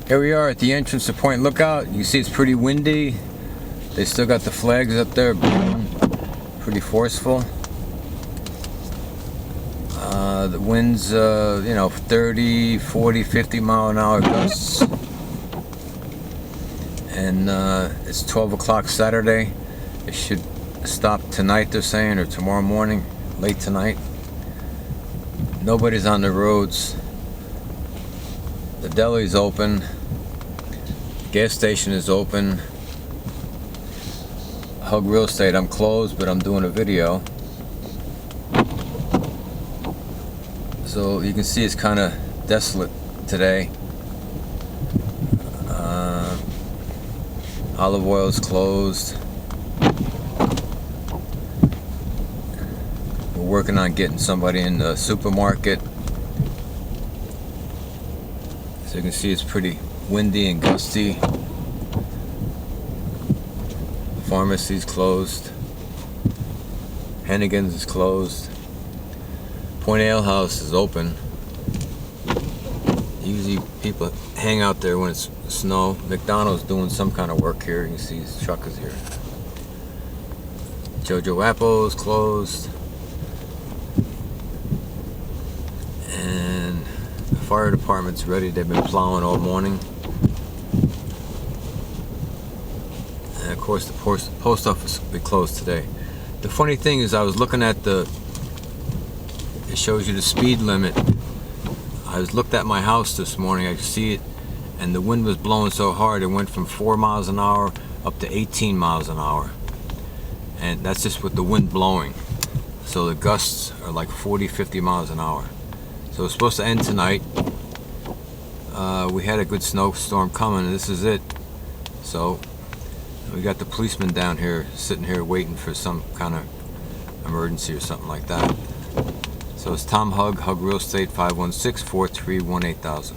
Here we are at the entrance to Point Lookout. You see it's pretty windy. They still got the flags up there, pretty forceful. The winds, 30, 40, 50 mile an hour gusts. And it's 12 o'clock Saturday. It should stop tonight, they're saying, or tomorrow morning, late tonight. Nobody's on the roads. The deli's open. The gas station is open. Hug Real Estate, I'm closed, but I'm doing a video. So you can see it's kind of desolate today. Olive oil is closed. We're working on getting somebody in the supermarket. So you can see it's pretty windy and gusty. Pharmacy's closed. Hennigan's is closed. Point Ale House is open. Usually people hang out there when it's snow. McDonald's doing some kind of work here. You can see his truck is here. Jojo Apple is closed. And the fire department's ready. They've been plowing all morning. And of course the post office will be closed today. The funny thing is I was looking at it shows you the speed limit. I looked at my house this morning, I could see it, and the wind was blowing so hard it went from 4 miles an hour up to 18 miles an hour. And that's just with the wind blowing. So the gusts are like 40, 50 miles an hour. So it's supposed to end tonight. We had a good snowstorm coming, and this is it. So we got the policeman down here, sitting here waiting for some kind of emergency or something like that. So it's Tom Hug, Hug Real Estate, 516-431-8000.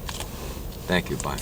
Thank you, bye.